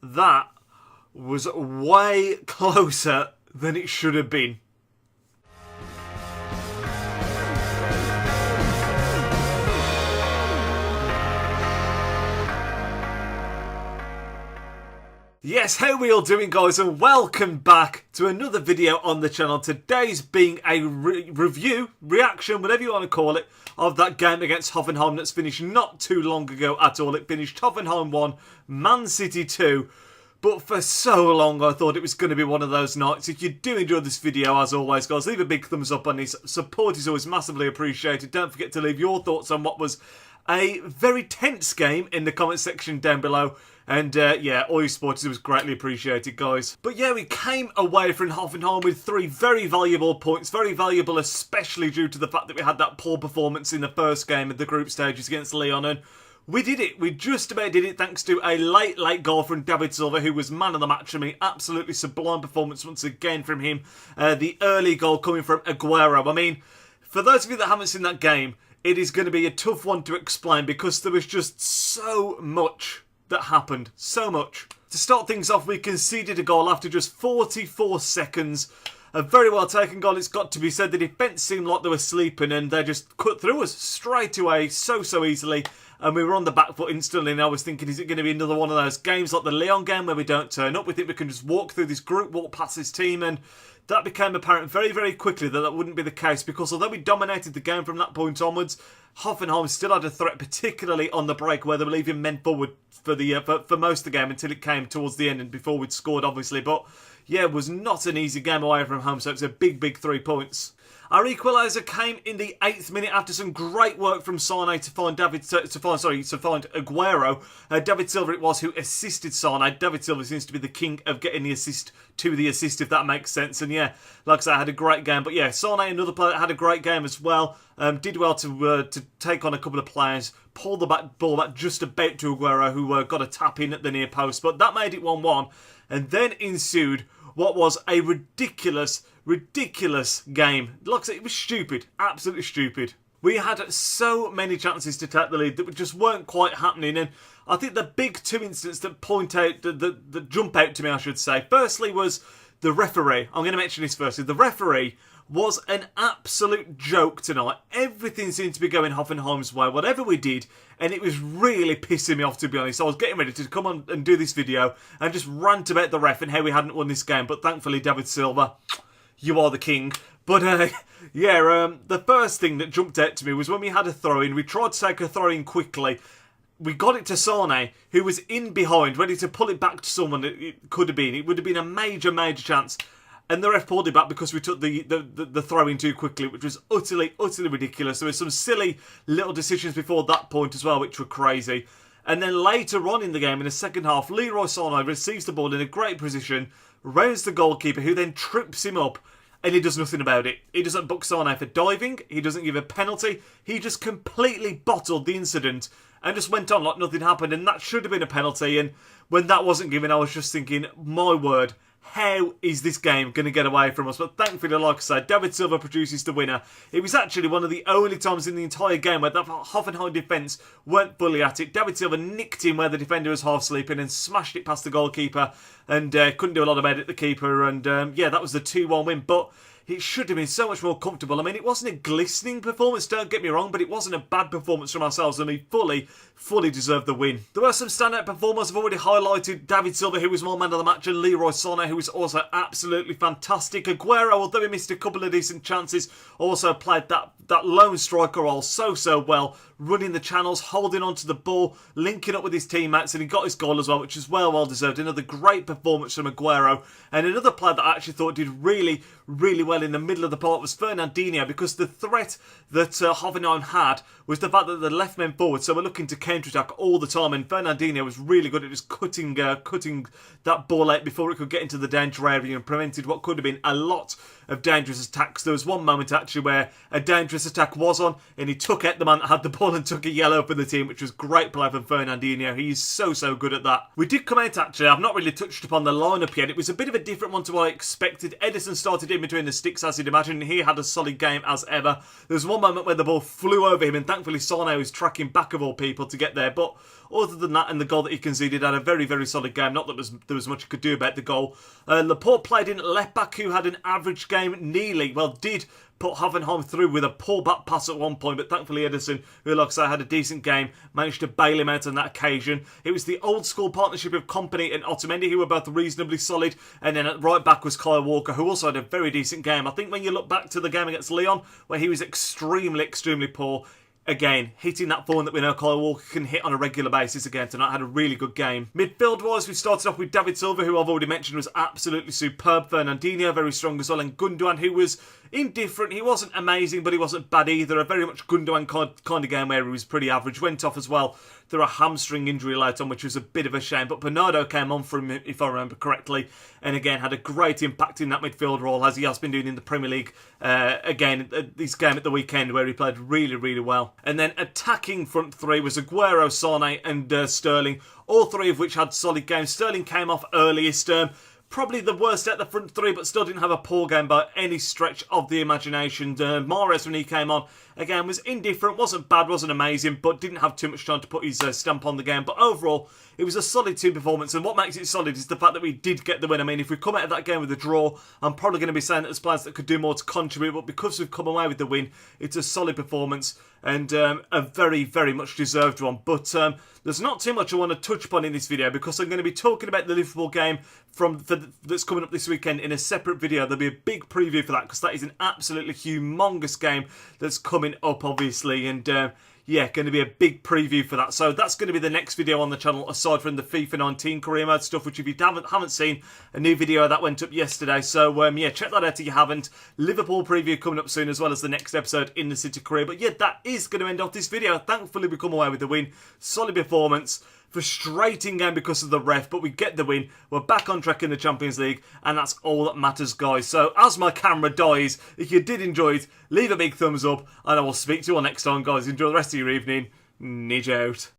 that was way closer than it should have been. Yes, how are we all doing, guys, and welcome back to another video on the channel. Today's being a review, reaction, whatever you want to call it, of that game against Hoffenheim that's finished not too long ago at all. It finished Hoffenheim 1, Man City 2. But for so long, I thought it was going to be one of those nights. If you do enjoy this video, as always, guys, leave a big thumbs up on this. Support is always massively appreciated. Don't forget to leave your thoughts on what was a very tense game in the comment section down below. And yeah, all you supporters, it was greatly appreciated, guys. But yeah, we came away from Hoffenheim with 3 very valuable points. Very valuable, especially due to the fact that we had that poor performance in the first game of the group stages against Lyon. And we did it. We just about did it thanks to a late goal from David Silva, who was man of the match for me. Absolutely sublime performance once again from him. The early goal coming from Aguero. I mean, for those of you that haven't seen that game, it is going to be a tough one to explain because there was just so much that happened. So much. To start things off, we conceded a goal after just 44 seconds. A very well taken goal, it's got to be said. The defence seemed like they were sleeping and they just cut through us straight away so easily. And we were on the back foot instantly, and I was thinking, is it going to be another one of those games like the Lyon game where we don't turn up? We think we can just walk through this group, walk past this team, and that became apparent very quickly that that wouldn't be the case, because although we dominated the game from that point onwards, Hoffenheim still had a threat, particularly on the break where they were leaving men forward for most of the game until it came towards the end and before we'd scored, obviously. But yeah, it was not an easy game away from home, so it's a big 3 points. Our equaliser came in the 8th minute after some great work from Sane to find Aguero. David Silva it was who assisted Sane. David Silva seems to be the king of getting the assist to the assist, if that makes sense. And yeah, like I said, I had a great game. But yeah, Sane, another player, had a great game as well. Did well to take on a couple of players, pull the ball back just about to Aguero, who got a tap in at the near post. But that made it 1-1, and then ensued what was a ridiculous game. Like I said, it was stupid. Absolutely stupid. We had so many chances to take the lead that just weren't quite happening. And I think the big 2 incidents that point out, that jump out to me, I should say. Firstly was the referee. I'm going to mention this firstly. The referee was an absolute joke tonight. Everything seemed to be going Hoffenheim's way, whatever we did, and it was really pissing me off, to be honest. I was getting ready to come on and do this video and just rant about the ref and how we hadn't won this game, but thankfully, David Silva, you are the king. But yeah, the first thing that jumped out to me was when we had a throw-in. We tried to take a throw-in quickly. We got it to Sane, who was in behind, ready to pull it back to someone. It could have been. It would have been a major chance. And the ref pulled it back because we took the throw-in too quickly, which was utterly ridiculous. There were some silly little decisions before that point as well, which were crazy. And then later on in the game, in the second half, Leroy Sane receives the ball in a great position, rounds the goalkeeper, who then trips him up, and he does nothing about it. He doesn't book Sane for diving. He doesn't give a penalty. He just completely bottled the incident and just went on like nothing happened. And that should have been a penalty. And when that wasn't given, I was just thinking, my word, how is this game going to get away from us? But thankfully, like I said, David Silva produces the winner. It was actually one of the only times in the entire game where that Hoffenheim defence weren't fully at it. David Silva nicked him where the defender was half sleeping and smashed it past the goalkeeper, and couldn't do a lot about it, the keeper. And yeah, that was the 2-1 win. But it should have been so much more comfortable. I mean, it wasn't a glistening performance, don't get me wrong, but it wasn't a bad performance from ourselves, and we fully deserved the win. There were some standout performers. I've already highlighted David Silva, who was my man of the match, and Leroy Sane, who was also absolutely fantastic. Aguero, although he missed a couple of decent chances, also played that lone striker role so well, running the channels, holding onto the ball, linking up with his teammates, and he got his goal as well, which is well deserved. Another great performance from Aguero. And another player that I actually thought did really well in the middle of the park was Fernandinho, because the threat that Hoffenheim had was the fact that they left men forward, so we're looking to counter-attack all the time, and Fernandinho was really good at just cutting that ball out before it could get into the danger area and prevented what could have been a lot of dangerous attacks. There was one moment actually where a dangerous attack was on, and he took out the man that had the ball goal and took a yellow for the team, which was great play from Fernandinho. He's so good at that. We did come out, actually, I've not really touched upon the lineup yet. It was a bit of a different one to what I expected. Edison started in between the sticks, as you'd imagine. He had a solid game as ever. There was one moment where the ball flew over him, and thankfully Sane was tracking back of all people to get there. But other than that, and the goal that he conceded, had a very solid game. Not that there was much he could do about the goal. Laporte played in left back, who had an average game. Nearly, well, did put Hoffenheim through with a pull back pass at one point, but thankfully Edison, who like I say had a decent game, managed to bail him out on that occasion. It was the old school partnership of Kompany and Otamendi, who were both reasonably solid, and then at right back was Kyle Walker, who also had a very decent game. I think when you look back to the game against Lyon, where he was extremely poor, again, hitting that form that we know Kyle Walker can hit on a regular basis again tonight. Had a really good game. Midfield-wise, we started off with David Silva, who I've already mentioned was absolutely superb. Fernandinho, very strong as well. And Gundogan, who was indifferent. He wasn't amazing, but he wasn't bad either. A very much Gundogan kind of game where he was pretty average. Went off as well through a hamstring injury later on, which was a bit of a shame. But Bernardo came on for him, if I remember correctly, and again had a great impact in that midfield role, as he has been doing in the Premier League. Again, this game at the weekend where he played really well. And then attacking front three was Aguero, Sane and Sterling, all three of which had solid games. Sterling came off earliest, probably the worst at the front three, but still didn't have a poor game by any stretch of the imagination. Mahrez, when he came on, again, was indifferent, wasn't bad, wasn't amazing, but didn't have too much time to put his stamp on the game. But overall, it was a solid team performance, and what makes it solid is the fact that we did get the win. I mean, if we come out of that game with a draw, I'm probably going to be saying that there's players that could do more to contribute, but because we've come away with the win, it's a solid performance, and a very much deserved one. But there's not too much I want to touch upon in this video, because I'm going to be talking about the Liverpool game that's coming up this weekend in a separate video. There'll be a big preview for that, because that is an absolutely humongous game that's coming up, obviously, and yeah, going to be a big preview for that. So that's going to be the next video on the channel, aside from the FIFA 19 career mode stuff, which if you haven't seen, a new video that went up yesterday. So yeah, check that out if you haven't. Liverpool preview coming up soon, as well as the next episode in the City career. But yeah, that is going to end off this video. Thankfully, we come away with the win. Solid performance. Frustrating game because of the ref, but we get the win. We're back on track in the Champions League, and that's all that matters, guys. So as my camera dies, if you did enjoy it, leave a big thumbs up, and I will speak to you all next time, guys. Enjoy the rest of your evening. Nidge out.